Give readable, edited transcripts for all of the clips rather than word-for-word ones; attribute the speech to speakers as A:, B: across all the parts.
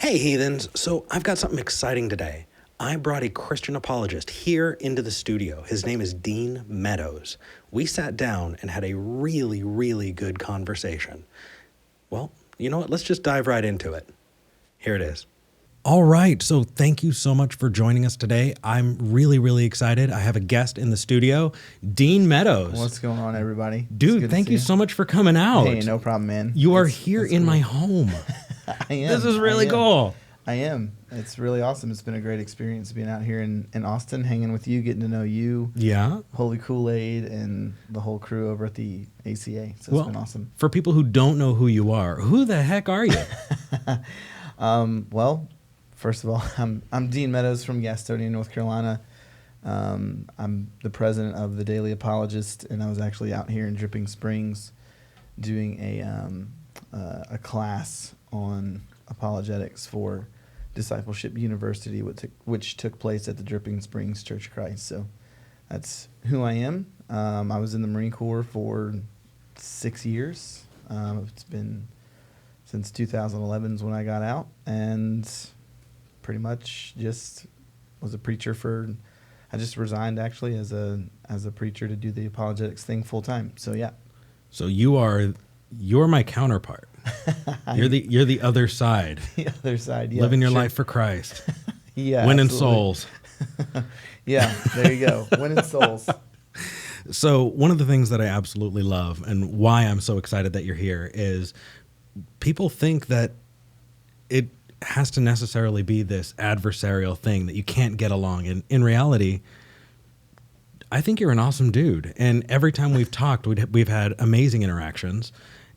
A: Hey, heathens. So I've got something exciting today. I brought a Christian apologist here into the studio. His name is Dean Meadows. We sat down and had a really, really good conversation. Well, you know what? Let's just dive right into it. Here it is. All right. So thank you so much for joining us today. I'm really, really excited. I have a guest in the studio, Dean Meadows.
B: What's going on, everybody?
A: Dude, thank you so much for coming out.
B: Hey, no problem, man.
A: You are here in my home.
B: I am.
A: This is really cool.
B: I am. It's really awesome. It's been a great experience being out here in Austin, hanging with you, getting to know you.
A: Yeah.
B: Holy Kool-Aid and the whole crew over at the ACA. So it's been awesome.
A: For people who don't know who you are, who the heck are you?
B: Well, first of all, I'm Dean Meadows from Gastonia, North Carolina. I'm the president of the Daily Apologist, and I was actually out here in Dripping Springs doing a class on apologetics for Discipleship University, which took place at the Dripping Springs Church of Christ. So that's who I am. I was in the Marine Corps for 6 years. It's been since 2011 is when I got out, and pretty much just was a preacher I just resigned actually as a preacher to do the apologetics thing full time. So yeah.
A: So you're my counterpart. You're the other side.
B: The other side, yeah.
A: Living your life for Christ.
B: Yeah.
A: Winning
B: absolutely.
A: souls.
B: Yeah, there you go. Winning souls.
A: So one of the things that I absolutely love and why I'm so excited that you're here is people think that it has to necessarily be this adversarial thing that you can't get along. And in reality, I think you're an awesome dude. And every time we've talked, we've had amazing interactions.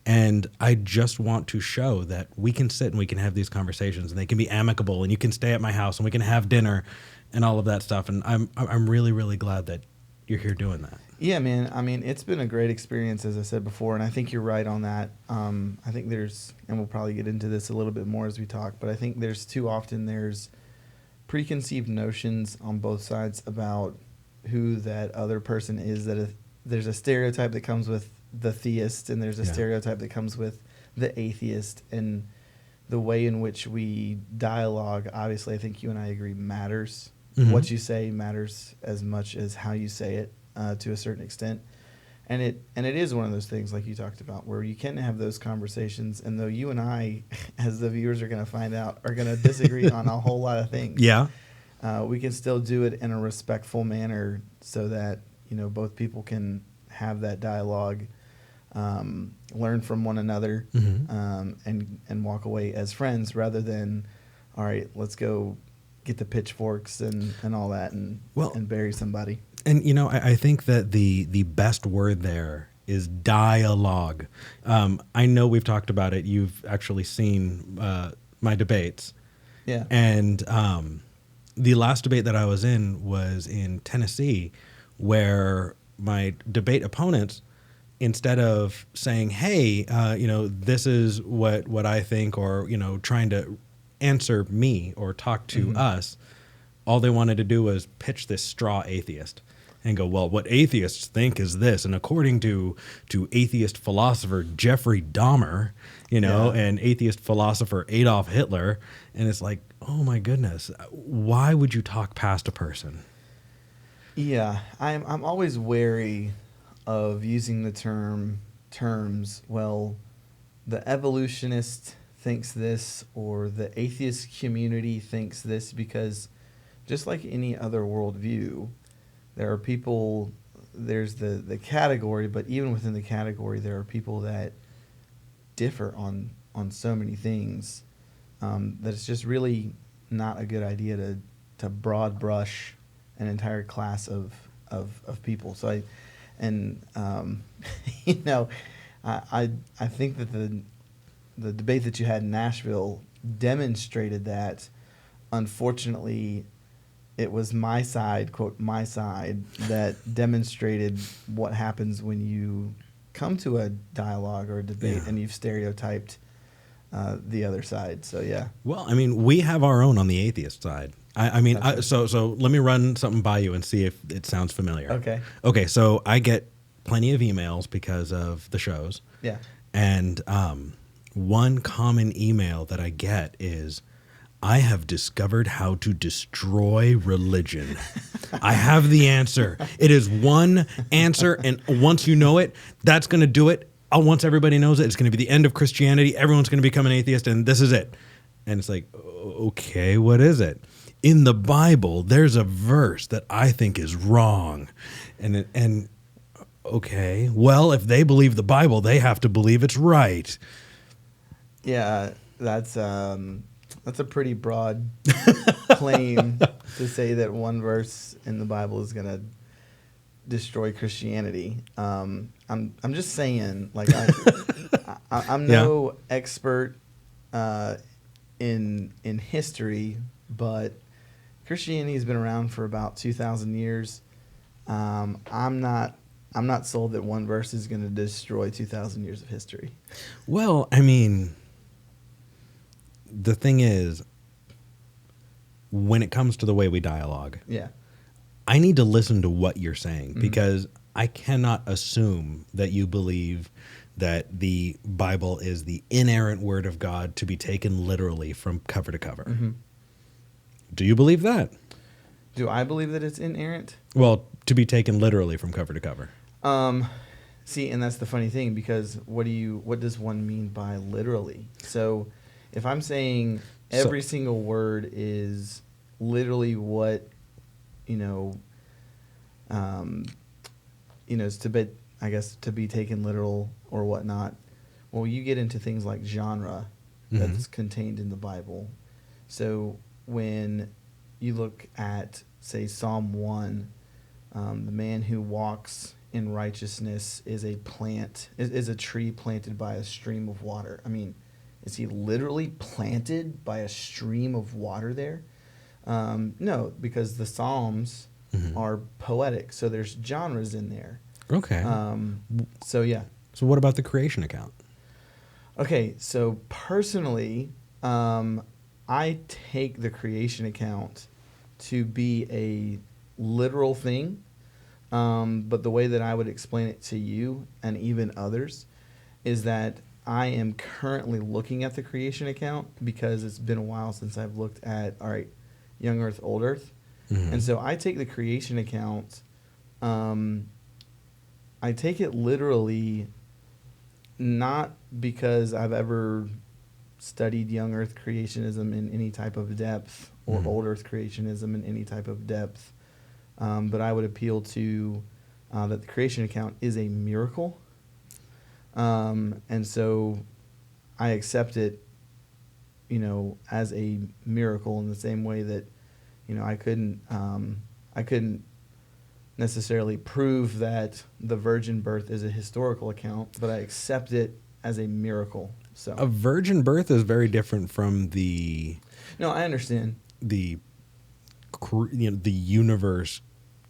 A: And I just want to show that we can sit and we can have these conversations and they can be amicable and you can stay at my house and we can have dinner and all of that stuff. And I'm really, really glad that you're here doing that.
B: Yeah, man. I mean, it's been a great experience, as I said before, and I think you're right on that. I think and we'll probably get into this a little bit more as we talk, but I think too often there's preconceived notions on both sides about who that other person is. There's a stereotype that comes with the theist, and there's a stereotype that comes with the atheist, and the way in which we dialogue, obviously, I think you and I agree, matters. Mm-hmm. What you say matters as much as how you say it, to a certain extent. And it is one of those things, like you talked about, where you can have those conversations, and though you and I, as the viewers are going to find out, are going to disagree on a whole lot of things.
A: Yeah.
B: We can still do it in a respectful manner so that, both people can have that dialogue, learn from one another, mm-hmm. And walk away as friends rather than, all right, let's go get the pitchforks and all that and bury somebody.
A: And, I think that the best word there is dialogue. I know we've talked about it. You've actually seen my debates.
B: Yeah.
A: And the last debate that I was in Tennessee, where my debate opponents, instead of saying, hey, this is what I think, or, trying to answer me or talk to mm-hmm. us, all they wanted to do was pitch this straw atheist and go, well, what atheists think is this. And according to atheist philosopher Jeffrey Dahmer, and atheist philosopher Adolf Hitler. And it's like, oh my goodness, why would you talk past a person?
B: Yeah, I'm always wary of using the terms, well, the evolutionist thinks this or the atheist community thinks this, because just like any other worldview, there are people, there's the category, but even within the category, there are people that differ on so many things that it's just really not a good idea to broad brush an entire class of people. So I think that the debate that you had in Nashville demonstrated that. Unfortunately, it was my side, quote, my side, that demonstrated what happens when you come to a dialogue or a debate and you've stereotyped the other side. So, yeah.
A: Well, I mean, we have our own on the atheist side. So let me run something by you and see if it sounds familiar. Okay. So I get plenty of emails because of the shows.
B: Yeah.
A: And one common email that I get is, I have discovered how to destroy religion. I have the answer. It is one answer, and once you know it, that's going to do it. Once everybody knows it, it's going to be the end of Christianity. Everyone's going to become an atheist, and this is it. And it's like, okay, what is it? In the Bible, there's a verse that I think is wrong. And okay, well, if they believe the Bible, they have to believe it's right.
B: Yeah, that's a pretty broad claim to say that one verse in the Bible is going to destroy Christianity. I'm just saying, like, I'm no expert in history, but Christianity has been around for about 2,000 years. I'm not sold that one verse is going to destroy 2,000 years of history.
A: Well, I mean, the thing is, when it comes to the way we dialogue, I need to listen to what you're saying, because I cannot assume that you believe that the Bible is the inerrant word of God to be taken literally from cover to cover. Mm-hmm. Do you believe that?
B: Do I believe that it's inerrant?
A: Well, to be taken literally from cover to cover.
B: See, and that's the funny thing, because what does one mean by literally? So if I'm saying every single word is literally what, is to be taken literal or whatnot, well, you get into things like genre that's contained in the Bible. So when you look at, say, Psalm 1, the man who walks in righteousness is a tree planted by a stream of water. I mean, is he literally planted by a stream of water there? No, because the Psalms are poetic, so there's genres in there.
A: Okay.
B: So
A: what about the creation account?
B: Okay, so personally, I take the creation account to be a literal thing, but the way that I would explain it to you and even others is that I am currently looking at the creation account because it's been a while since I've looked at, young earth, old earth. Mm-hmm. And so I take the creation account, I take it literally, not because I've ever studied young earth creationism in any type of depth or old earth creationism in any type of depth, but I would appeal to that the creation account is a miracle. And so I accept it, as a miracle in the same way that, I couldn't necessarily prove that the virgin birth is a historical account, but I accept it as a miracle. So
A: a virgin birth is very different from the.
B: No, I understand
A: the universe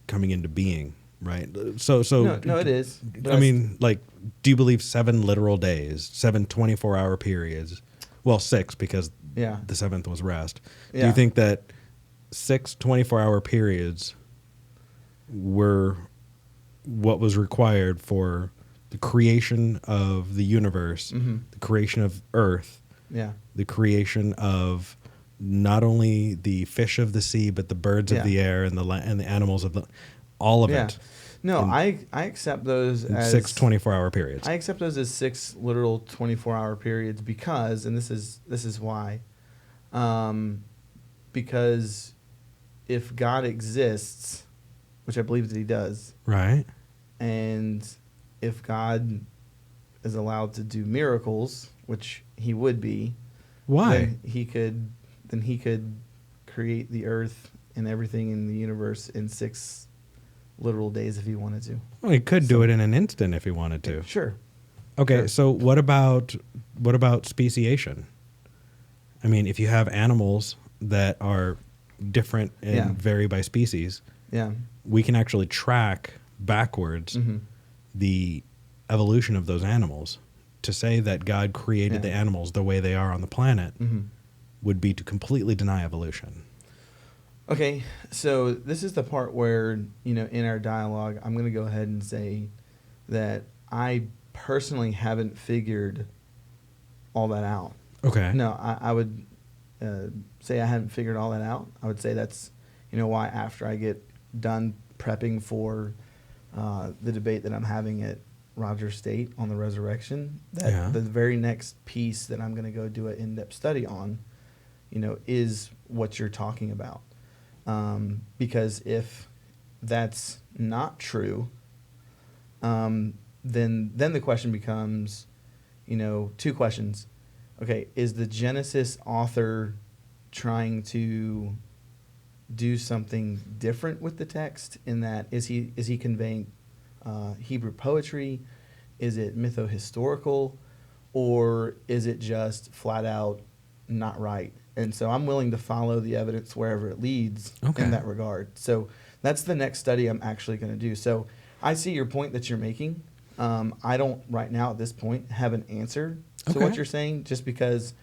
A: coming into being, right? So
B: no, it is.
A: I mean, like, do you believe 7 literal days, 7 24-hour periods? Well, 6 because the 7th was rest. Yeah. Do you think that 6 24-hour periods were what was required for the creation of the universe, the creation of Earth, the creation of not only the fish of the sea, but the birds of the air and the animals of all of it?
B: No, I accept those as
A: 6 24-hour periods.
B: I accept those as 6 literal 24-hour periods because, and this is why, because if God exists, which I believe that he does,
A: right,
B: and if God is allowed to do miracles, which he would be,
A: why?
B: Then he could create the earth and everything in the universe in 6 literal days if he wanted to.
A: Well, he could do it in an instant if he wanted to.
B: Sure.
A: Okay,
B: sure.
A: So what about speciation? I mean, if you have animals that are different and vary by species, we can actually track backwards the evolution of those animals. To say that God created the animals the way they are on the planet would be to completely deny evolution.
B: Okay, so this is the part where, in our dialogue, I'm going to go ahead and say that I personally haven't figured all that out.
A: Okay.
B: No, I would say I hadn't figured all that out. I would say that's, why after I get done prepping for the debate that I'm having at Rogers State on the resurrection, that the very next piece that I'm going to go do an in-depth study on, is what you're talking about. Because if that's not true, then the question becomes, two questions. Okay, is the Genesis author trying to do something different with the text? In that, is he conveying Hebrew poetry? Is it mytho-historical? Or is it just flat out not right? And so I'm willing to follow the evidence wherever it leads in that regard. So that's the next study I'm actually going to do. So I see your point that you're making. I don't right now at this point have an answer to what you're saying, just because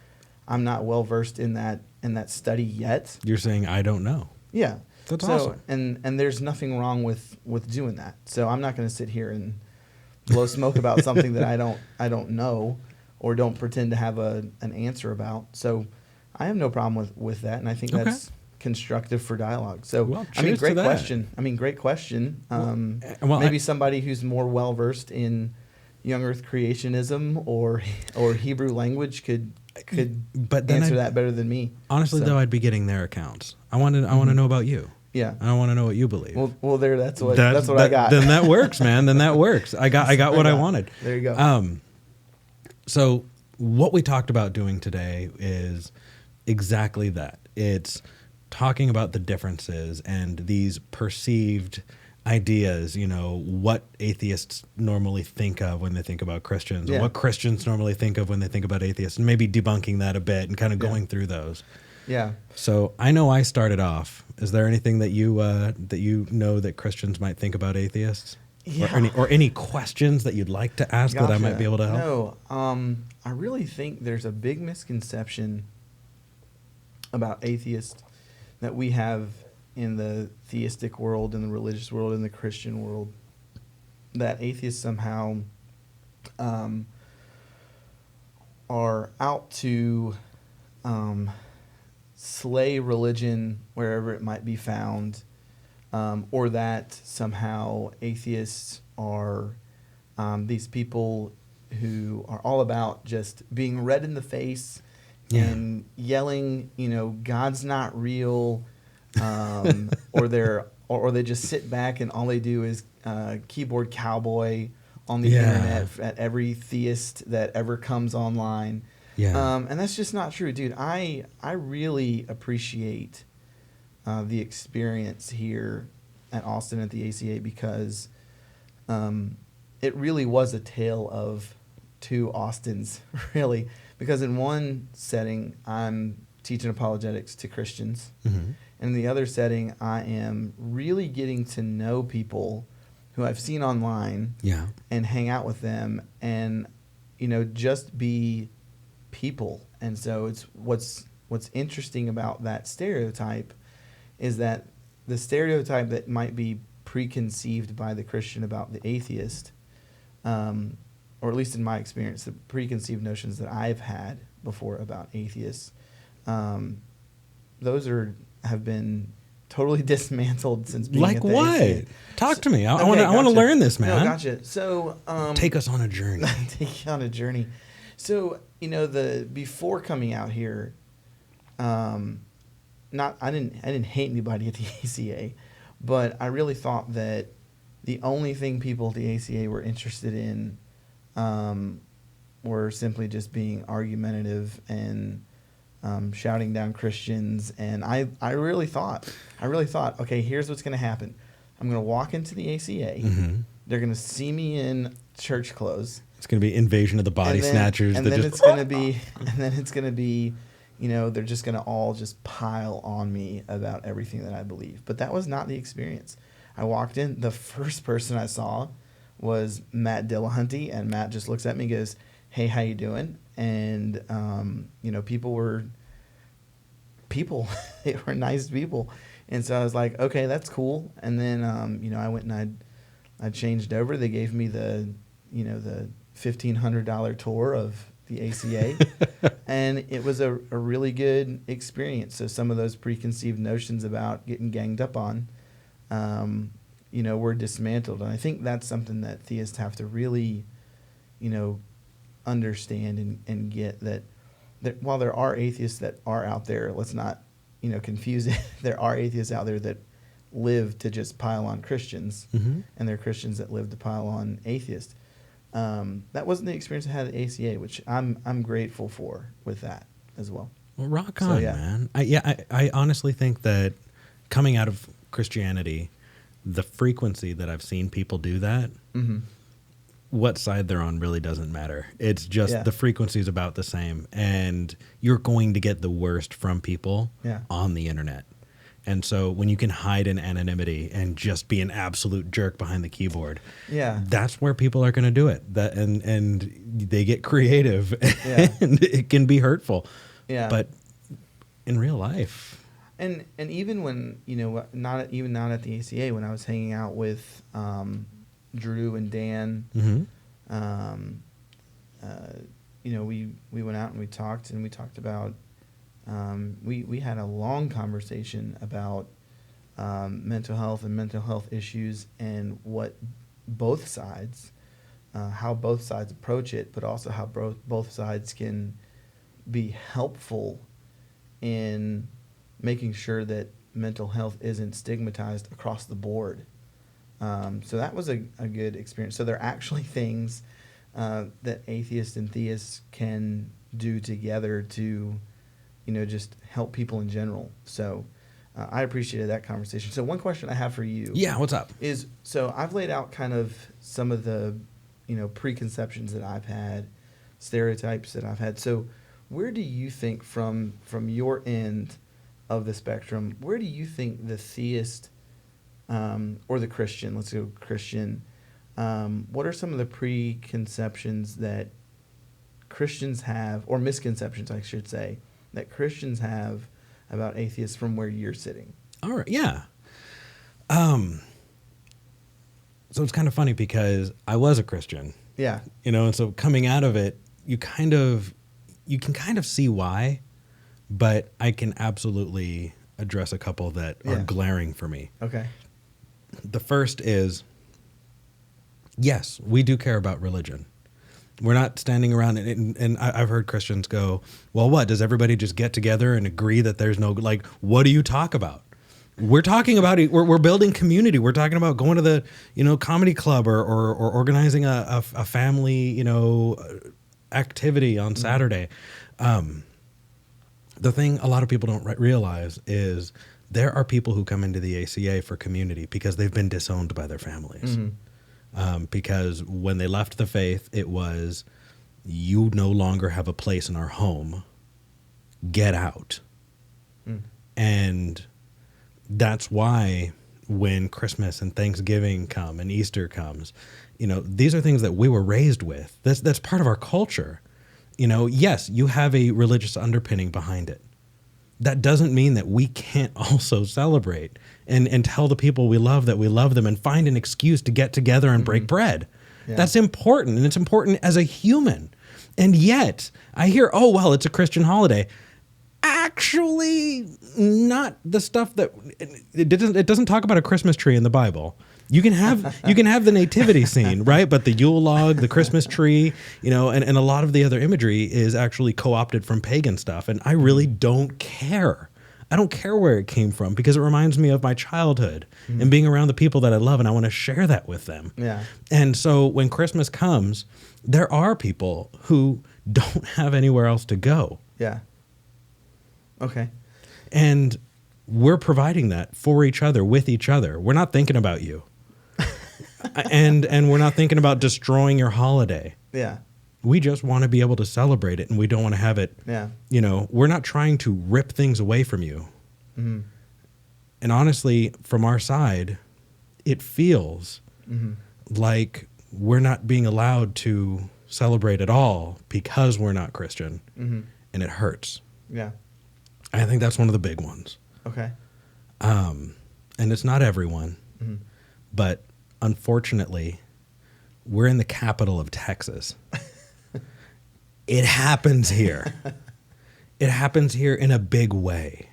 B: I'm not well versed in that study yet.
A: You're saying I don't know.
B: Yeah.
A: That's awesome.
B: And there's nothing wrong with doing that. So I'm not going to sit here and blow smoke about something that I don't know or don't pretend to have an answer about. So I have no problem with that, and I think that's constructive for dialogue. So great question. Great question. Maybe somebody who's more well versed in young Earth creationism or Hebrew language could answer that better than me.
A: Honestly, though, I'd be getting their accounts. I want to know about you.
B: Yeah,
A: I want to know what you believe.
B: Well, that's what I got.
A: Then that works, man. Then that works. I got what I wanted.
B: There you go.
A: So what we talked about doing today is exactly that. It's talking about the differences and these perceived ideas, what atheists normally think of when they think about Christians, and what Christians normally think of when they think about atheists, and maybe debunking that a bit and kind of going through those.
B: Yeah.
A: So I know I started off. Is there anything that you know that Christians might think about atheists?
B: Yeah.
A: Or any questions that you'd like to ask that I might be able to help?
B: No. I really think there's a big misconception about atheists that we have in the theistic world, in the religious world, in the Christian world, that atheists somehow are out to slay religion wherever it might be found, or that somehow atheists are these people who are all about just being red in the face and yelling, God's not real, or they just sit back and all they do is keyboard cowboy on the internet at every theist that ever comes online. Yeah. And that's just not true, dude. I really appreciate the experience here at Austin at the ACA, because it really was a tale of two Austins, really. Because in one setting, I'm teaching apologetics to Christians. Mm-hmm. And in the other setting, I am really getting to know people who I've seen online and hang out with them and, just be people. And so it's what's interesting about that stereotype is that the stereotype that might be preconceived by the Christian about the atheist, or at least in my experience, the preconceived notions that I've had before about atheists, those have been totally dismantled since being at the ACA.
A: Talk to me. I want to learn this, man.
B: No, gotcha. So
A: take us on a journey.
B: Take you on a journey. So before coming out here, I didn't hate anybody at the ACA, but I really thought that the only thing people at the ACA were interested in were simply just being argumentative and shouting down Christians. And I really thought, okay, here's what's going to happen. I'm going to walk into the ACA. Mm-hmm. They're going to see me in church clothes.
A: It's going to be invasion of the body snatchers.
B: And then it's going to be, they're just going to all just pile on me about everything that I believe. But that was not the experience. I walked in. The first person I saw was Matt Dillahunty, and Matt just looks at me and goes, "Hey, how you doing?" And, people were people. They were nice people. And so I was like, okay, that's cool. And then, I went and I changed over. They gave me the $1,500 tour of the ACA, and it was a really good experience. So some of those preconceived notions about getting ganged up on, were dismantled. And I think that's something that theists have to really, understand and get that while there are atheists that are out there, let's not, confuse it. There are atheists out there that live to just pile on Christians, and there are Christians that live to pile on atheists. That wasn't the experience I had at ACA, which I'm grateful for with that as well.
A: Well, rock on, man. I honestly think that coming out of Christianity, the frequency that I've seen people do that, what side they're on really doesn't matter. It's just the frequency is about the same, and you're going to get the worst from people on the internet. And so when you can hide in anonymity and just be an absolute jerk behind the keyboard, that's where people are going to do it. And they get creative, and it can be hurtful. Yeah. But in real life,
B: and even when not at the ACA, when I was hanging out with Drew and Dan, we went out and we talked about. We had a long conversation about mental health and mental health issues and what both sides, how both sides approach it, but also how both sides can be helpful in making sure that mental health isn't stigmatized across the board. So that was a good experience. So there are actually things that atheists and theists can do together to just help people in general. So I appreciated that conversation. So one question I have for you.
A: Yeah, what's up?
B: Is, so I've laid out kind of some of the, preconceptions that I've had, stereotypes that I've had. So where do you think from your end of the spectrum, where do you think the theist or the Christian, let's go Christian, what are some of the preconceptions that Christians have, or misconceptions, I should say, that Christians have about atheists from where you're sitting?
A: All right, yeah. So it's kind of funny because I was a Christian.
B: Yeah.
A: And so coming out of it, you can kind of see why, but I can absolutely address a couple that are glaring for me.
B: Okay.
A: The first is, yes, we do care about religion. We're not standing around and I've heard Christians go, well, what, does everybody just get together and agree that there's no, like, what do you talk about? We're talking about it. We're building community. We're talking about going to the, comedy club or organizing a family, activity on Saturday. The thing a lot of people don't realize is there are people who come into the ACA for community because they've been disowned by their families. Because when they left the faith, it was, you no longer have a place in our home. Get out. And that's why when Christmas and Thanksgiving come and Easter comes, these are things that we were raised with. That's part of our culture. Yes, you have a religious underpinning behind it. That doesn't mean that we can't also celebrate and tell the people we love that we love them and find an excuse to get together and break bread. Yeah. That's important, and it's important as a human. And yet, I hear, oh, well, it's a Christian holiday. Actually, not the stuff that it doesn't talk about a Christmas tree in the Bible. You can have the nativity scene, right? But the Yule log, the Christmas tree, and a lot of the other imagery is actually co-opted from pagan stuff. And I really don't care. I don't care where it came from because it reminds me of my childhood and being around the people that I love, and I want to share that with them. Yeah. And so when Christmas comes, there are people who don't have anywhere else to go.
B: Yeah. Okay.
A: And we're providing that for each other, with each other. We're not thinking about you. and we're not thinking about destroying your holiday.
B: Yeah.
A: We just want to be able to celebrate it, and we don't want to have it, we're not trying to rip things away from you. Mm-hmm. And honestly, from our side, it feels like we're not being allowed to celebrate at all because we're not Christian, and it hurts.
B: Yeah.
A: I think that's one of the big ones.
B: Okay.
A: And it's not everyone, but unfortunately, we're in the capital of Texas. It happens here. It happens here in a big way.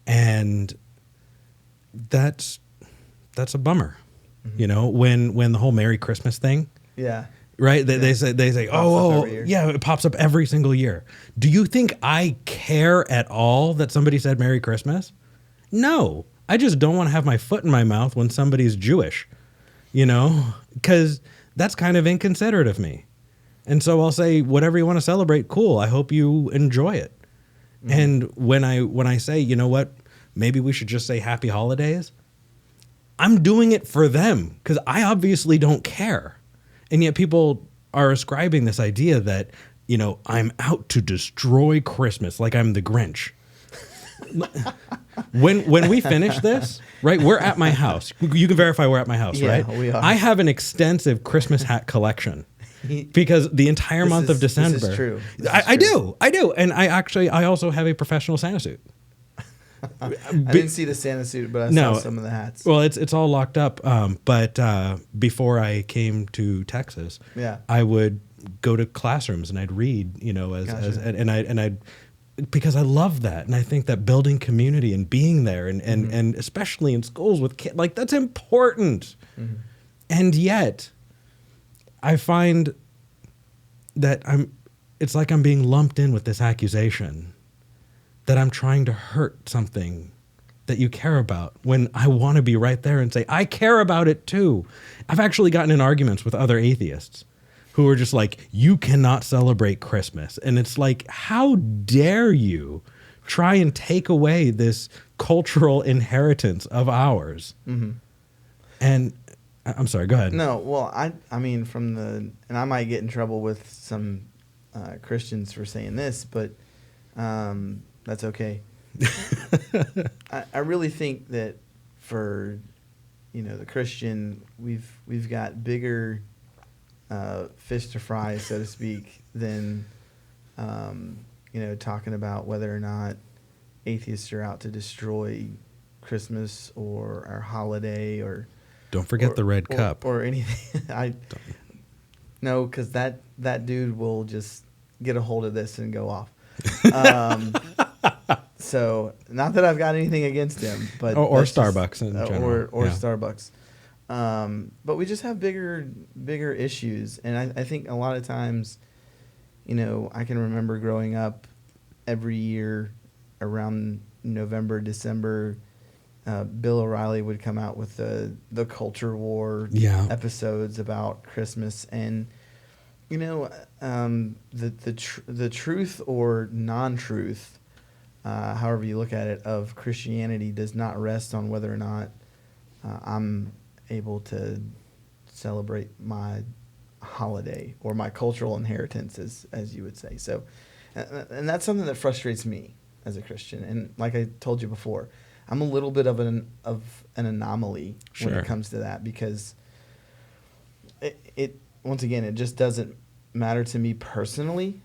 A: And that's a bummer.
B: Mm-hmm.
A: You know, when the whole Merry Christmas thing,
B: Yeah.
A: right? They say, it pops up every single year. Do you think I care at all that somebody said Merry Christmas? No, I just don't want to have my foot in my mouth when somebody's Jewish, you know, because that's kind of inconsiderate of me. And so I'll say, whatever you want to celebrate, cool. I hope you enjoy it. Mm-hmm. And when I say, you know what, maybe we should just say Happy Holidays, I'm doing it for them because I obviously don't care. And yet people are ascribing this idea that, you know, I'm out to destroy Christmas, like I'm the Grinch. When we finish this, right, we're at my house. You can verify we're at my house, right?
B: We are.
A: I have an extensive Christmas hat collection because the entire month of December.
B: This is true.
A: I do. And I also have a professional Santa suit.
B: I didn't see the Santa suit, but I saw some of the hats.
A: Well, it's all locked up. But before I came to Texas, I would go to classrooms and I'd read, you know, and I'd because I love that, and I think that building community and being there, and especially in schools with kids, like that's important. Mm-hmm. And yet, I find that it's like I'm being lumped in with this accusation that I'm trying to hurt something that you care about when I want to be right there and say, I care about it too. I've actually gotten in arguments with other atheists who are just like, you cannot celebrate Christmas. And it's like, how dare you try and take away this cultural inheritance of ours? Mm-hmm. And I'm sorry, go ahead.
B: No, well, I mean, and I might get in trouble with some Christians for saying this, but that's okay. I really think that for, you know, the Christian, we've got bigger fish to fry, so to speak, than you know, talking about whether or not atheists are out to destroy Christmas or our holiday, or
A: don't forget the red cup
B: or anything. No, because that dude will just get a hold of this and go off. So not that I've got anything against him, but
A: or Starbucks in general,
B: or Starbucks. But we just have bigger issues, and I think a lot of times, you know, I can remember growing up every year around November, December, Bill O'Reilly would come out with the culture war episodes about Christmas, and you know, the truth or non-truth, however you look at it, of Christianity does not rest on whether or not I'm able to celebrate my holiday or my cultural inheritance, as you would say. So, and that's something that frustrates me as a Christian. And like I told you before, I'm a little bit of an anomaly when it comes to that, because it once again, it just doesn't matter to me personally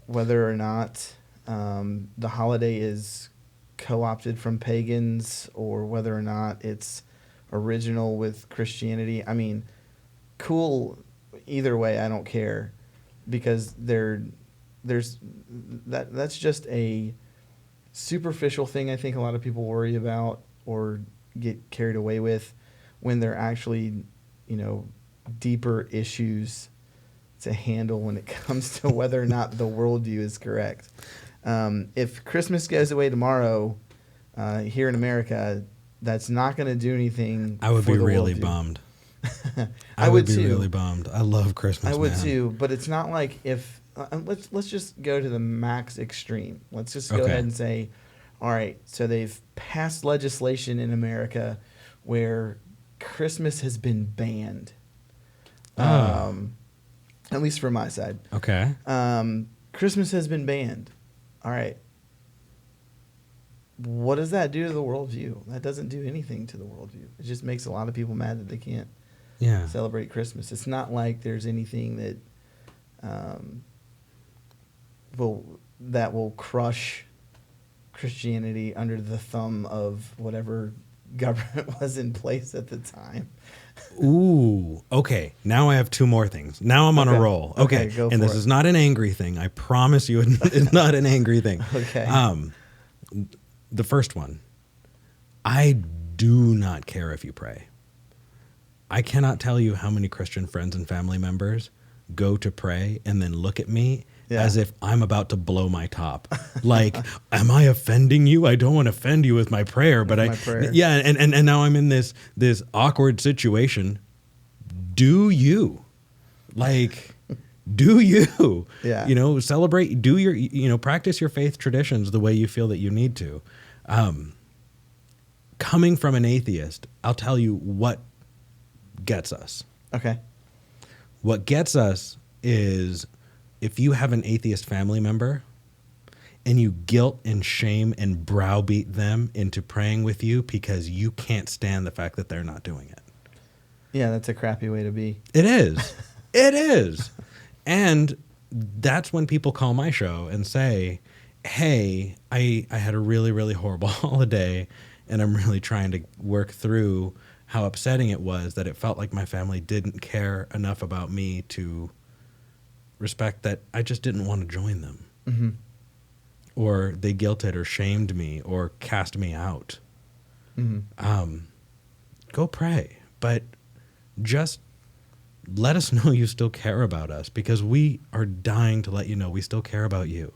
B: whether or not the holiday is co-opted from pagans or whether or not it's original with Christianity. I mean, cool either way, I don't care, because that's just a superficial thing I think a lot of people worry about or get carried away with, when they're actually, you know, deeper issues to handle when it comes to whether or not the worldview is correct. If Christmas goes away tomorrow here in America, that's not going to do anything.
A: I would be really bummed. I would be really bummed. I love Christmas.
B: I would too, but it's not like if let's just go to the max extreme. Let's just go ahead and say, all right, so they've passed legislation in America where Christmas has been banned. At least from my side.
A: Okay.
B: Christmas has been banned. All right. What does that do to the worldview? That doesn't do anything to the worldview. It just makes a lot of people mad that they can't celebrate Christmas. It's not like there's anything that will crush Christianity under the thumb of whatever government was in place at the time.
A: Ooh, okay. Now I have two more things. Now I'm on a roll. Okay,
B: go
A: and
B: for
A: this
B: it.
A: is not an angry thing. I promise you, it's not an angry thing.
B: Okay.
A: The first one, I do not care if you pray. I cannot tell you how many Christian friends and family members go to pray and then look at me as if I'm about to blow my top. Like, am I offending you? I don't want to offend you with my prayer, but yeah, and now I'm in this awkward situation. Do you? Like, do you?
B: Yeah.
A: You know, celebrate, do your, you know, practice your faith traditions the way you feel that you need to. Coming from an atheist, I'll tell you what gets us.
B: Okay.
A: What gets us is if you have an atheist family member and you guilt and shame and browbeat them into praying with you because you can't stand the fact that they're not doing it.
B: Yeah, that's a crappy way to be.
A: It is. It is. And that's when people call my show and say, hey, I had a really, really horrible holiday and I'm really trying to work through how upsetting it was that it felt like my family didn't care enough about me to respect that I just didn't want to join them.
B: Mm-hmm.
A: Or they guilted or shamed me or cast me out.
B: Mm-hmm.
A: Go pray. But just let us know you still care about us, because we are dying to let you know we still care about you.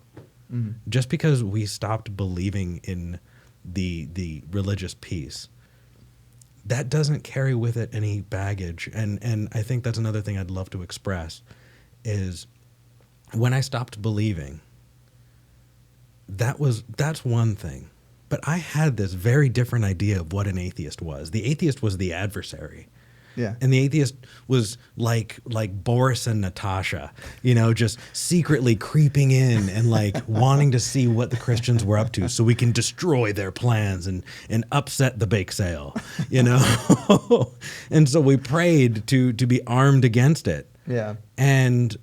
B: Mm-hmm.
A: Just because we stopped believing in the religious piece, that doesn't carry with it any baggage. And I think that's another thing I'd love to express is when I stopped believing, that's one thing. But I had this very different idea of what an atheist was. The atheist was the adversary.
B: Yeah.
A: And the atheist was like Boris and Natasha, you know, just secretly creeping in and like wanting to see what the Christians were up to so we can destroy their plans and upset the bake sale, you know? And so we prayed to be armed against it.
B: Yeah.
A: And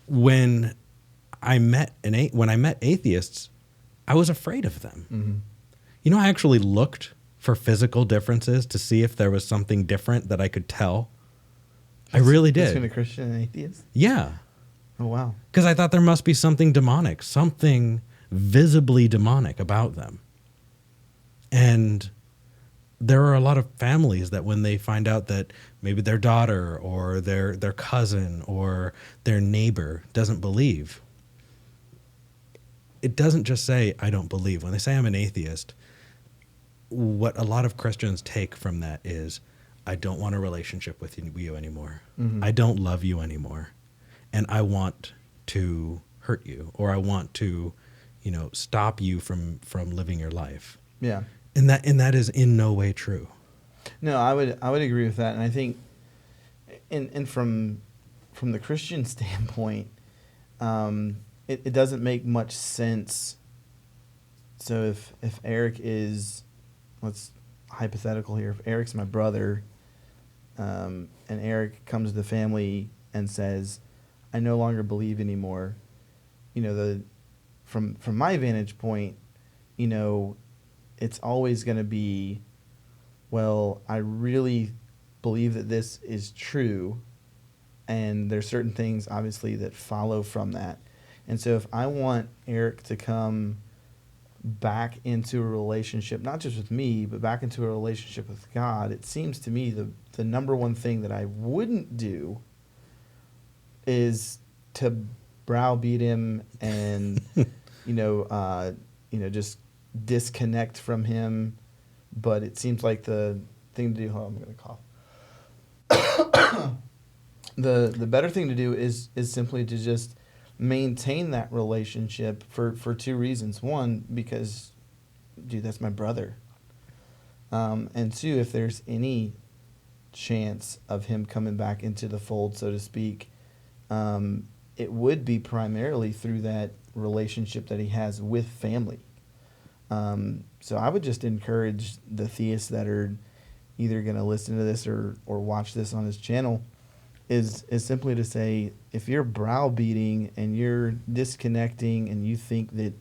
A: when I met atheists, I was afraid of them.
B: Mm-hmm.
A: You know, I actually looked for physical differences to see if there was something different that I could tell. I really did.
B: Between a Christian and atheist?
A: Yeah.
B: Oh, wow.
A: Because I thought there must be something demonic, something visibly demonic about them. And there are a lot of families that when they find out that maybe their daughter or their cousin or their neighbor doesn't believe, it doesn't just say, I don't believe. When they say I'm an atheist, what a lot of Christians take from that is, I don't want a relationship with you anymore.
B: Mm-hmm.
A: I don't love you anymore. And I want to hurt you, or I want to, you know, stop you from living your life.
B: Yeah.
A: And that is in no way true.
B: No, I would agree with that. And I think and from the Christian standpoint, it doesn't make much sense. So if Eric is, let's hypothetical here, if Eric's my brother, and Eric comes to the family and says, I no longer believe anymore, you know, from my vantage point, you know, it's always going to be, well, I really believe that this is true, and there's certain things obviously that follow from that. And so if I want Eric to come back into a relationship, not just with me, but back into a relationship with God, it seems to me the number one thing that I wouldn't do is to browbeat him and just disconnect from him. But it seems like the thing to do, hold on, I'm gonna cough. The better thing to do is simply to just maintain that relationship for two reasons. One, because, dude, that's my brother. And two, if there's any chance of him coming back into the fold, so to speak, it would be primarily through that relationship that he has with family. So I would just encourage the theists that are either going to listen to this or watch this on his channel is simply to say, if you're browbeating and you're disconnecting and you think that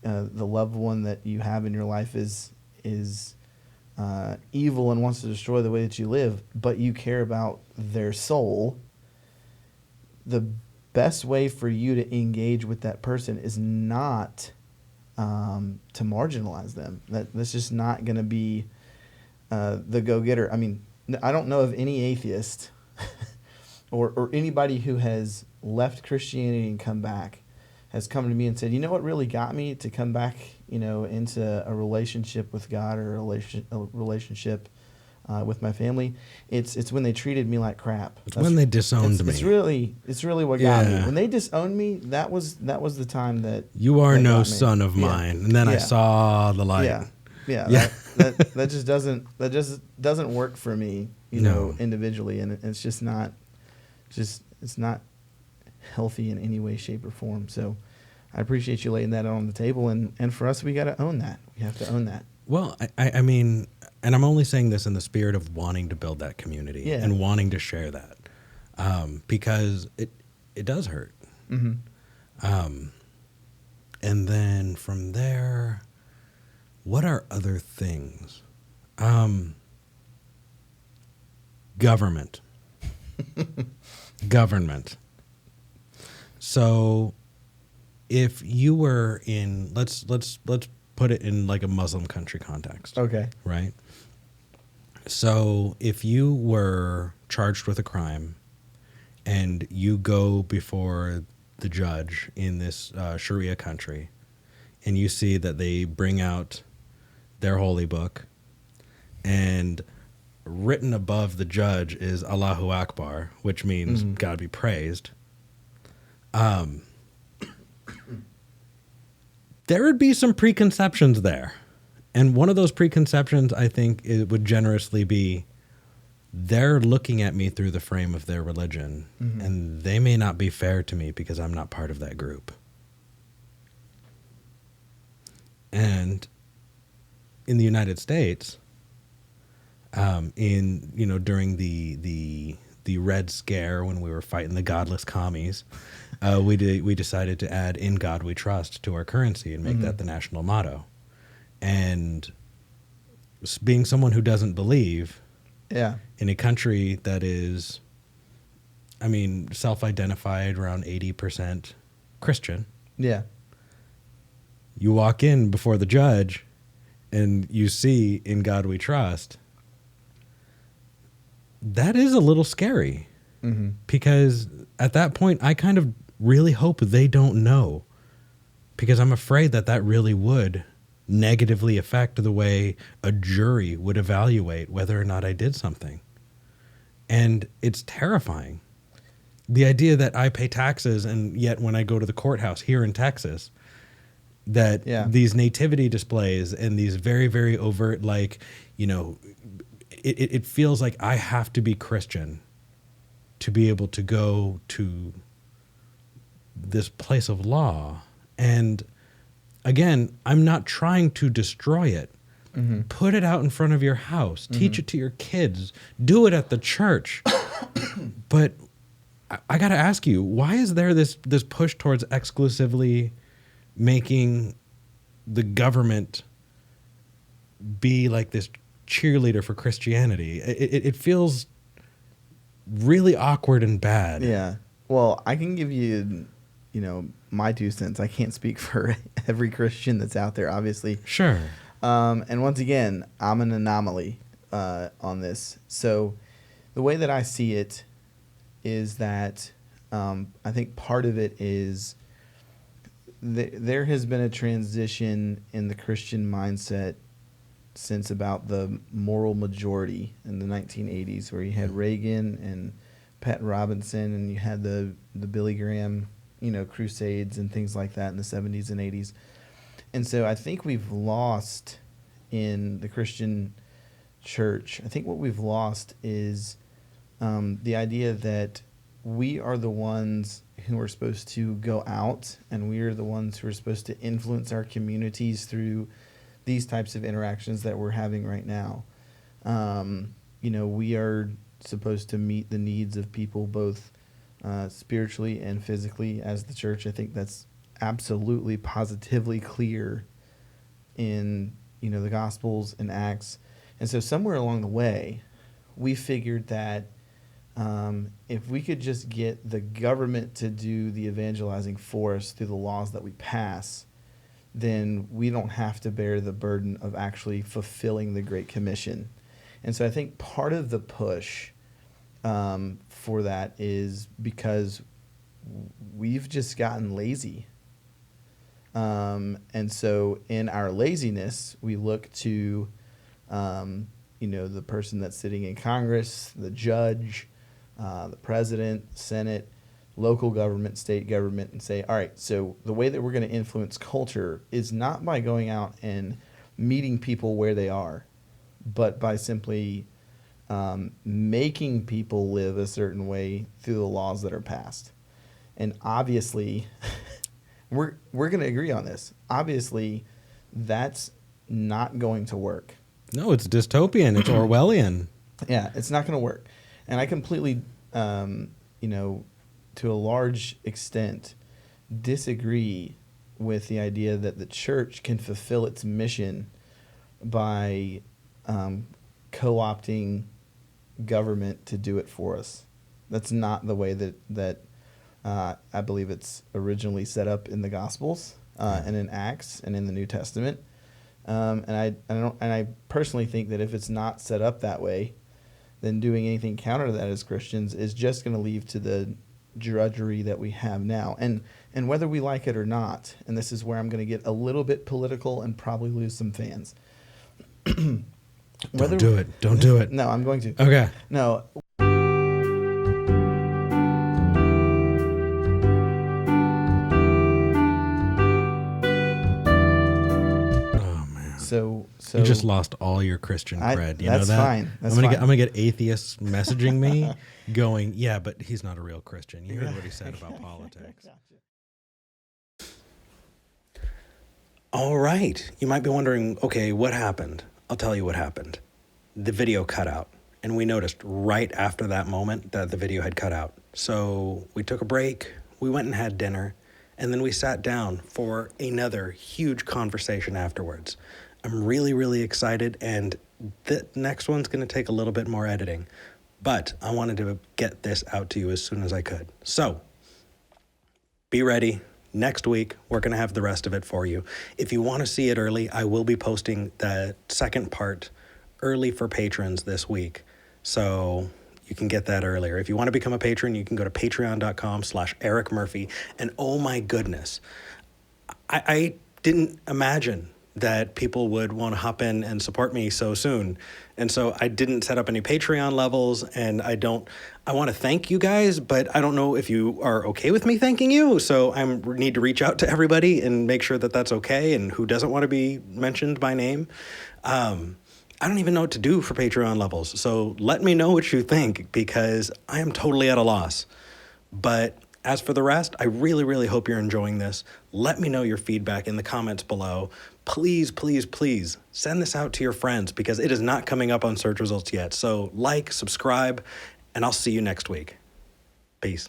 B: the loved one that you have in your life is is evil and wants to destroy the way that you live, but you care about their soul, the best way for you to engage with that person is not to marginalize them. That's just not going to be the go-getter. I mean, I don't know of any atheist or anybody who has left Christianity and come back has come to me and said, you know what really got me to come back, into a relationship with God or a relationship with my family. It's when they treated me like crap.
A: It's when they disowned me.
B: It's really what got me. When they disowned me, that was the time that
A: you are no son of mine. And then I saw the light.
B: That just doesn't work for me, individually, and it's just not it's not healthy in any way, shape, or form. So I appreciate you laying that on the table, and for us, we got to own that. We have to own that.
A: Well, I mean, and I'm only saying this in the spirit of wanting to build that community and wanting to share that, because it does hurt. Mm-hmm. And then from there, what are other things? Government. Government. So if you were in, let's put it in like a Muslim country context.
B: Okay.
A: Right? So if you were charged with a crime and you go before the judge in this Sharia country and you see that they bring out their holy book and written above the judge is Allahu Akbar, which means God be praised. There would be some preconceptions there. And one of those preconceptions, I think, it would generously be they're looking at me through the frame of their religion, and they may not be fair to me because I'm not part of that group. And in the United States, during the Red Scare when we were fighting the godless commies, we decided to add "In God We Trust" to our currency and make that the national motto. And being someone who doesn't believe, in a country that is, self-identified around 80% Christian, you walk in before the judge and you see "In God We Trust." That is a little scary, because at that point, I kind of really hope they don't know, because I'm afraid that really would negatively affect the way a jury would evaluate whether or not I did something. And it's terrifying. The idea that I pay taxes, and yet when I go to the courthouse here in Texas, that these nativity displays and these very, very overt, it feels like I have to be Christian to be able to go to this place of law. And again, I'm not trying to destroy it. Put it out in front of your house. Teach it to your kids. Do it at the church. But I got to ask you, why is there this push towards exclusively making the government be like this cheerleader for Christianity? It feels really awkward and bad.
B: Yeah. Well, I can give you, my 2 cents. I can't speak for every Christian that's out there, obviously.
A: Sure.
B: And once again, I'm an anomaly on this. So the way that I see it is that I think part of it is there has been a transition in the Christian mindset since about the moral majority in the 1980s, where you had Reagan and Pat Robinson, and you had the Billy Graham, crusades and things like that in the 70s and 80s. And so I think we've lost in the Christian church, I think what we've lost is the idea that we are the ones who are supposed to go out, and we are the ones who are supposed to influence our communities through these types of interactions that we're having right now. We are supposed to meet the needs of people both spiritually and physically as the church. I think that's absolutely positively clear in the Gospels and Acts. And so somewhere along the way, we figured that if we could just get the government to do the evangelizing for us through the laws that we pass, then we don't have to bear the burden of actually fulfilling the Great Commission. And so I think part of the push for that is because we've just gotten lazy. And so in our laziness, we look to, the person that's sitting in Congress, the judge, the president, Senate, local government, state government, and say, all right, so the way that we're going to influence culture is not by going out and meeting people where they are, but by simply making people live a certain way through the laws that are passed. And obviously, we're going to agree on this. Obviously, that's not going to work.
A: No, it's dystopian. It's Orwellian.
B: Yeah, it's not going to work. And I completely, to a large extent, disagree with the idea that the church can fulfill its mission by co-opting government to do it for us. That's not the way that I believe it's originally set up in the Gospels and in Acts and in the New Testament. And I personally think that if it's not set up that way, then doing anything counter to that as Christians is just going to lead to the drudgery that we have now. And whether we like it or not, and this is where I'm going to get a little bit political and probably lose some fans.
A: Don't do it. Don't do it.
B: No, I'm going to.
A: Okay.
B: No. So
A: you just lost all your Christian cred. You
B: that's
A: know that?
B: Fine. That's
A: I'm
B: fine.
A: gonna get atheists messaging me, going, "Yeah, but he's not a real Christian." You heard what he said about politics. All right. You might be wondering, okay, what happened? I'll tell you what happened. The video cut out, and we noticed right after that moment that the video had cut out. So we took a break. We went and had dinner, and then we sat down for another huge conversation afterwards. I'm really, really excited, and the next one's going to take a little bit more editing, but I wanted to get this out to you as soon as I could. So, be ready. Next week, we're going to have the rest of it for you. If you want to see it early, I will be posting the second part early for patrons this week, so you can get that earlier. If you want to become a patron, you can go to patreon.com/Eric Murphy, and oh my goodness, I didn't imagine that people would want to hop in and support me so soon. And so I didn't set up any Patreon levels, and I want to thank you guys, but I don't know if you are okay with me thanking you. So I need to reach out to everybody and make sure that that's okay, and who doesn't want to be mentioned by name. I don't even know what to do for Patreon levels. So let me know what you think, because I am totally at a loss. But as for the rest, I really, really hope you're enjoying this. Let me know your feedback in the comments below. Please, please, please send this out to your friends, because it is not coming up on search results yet. So like, subscribe, and I'll see you next week. Peace.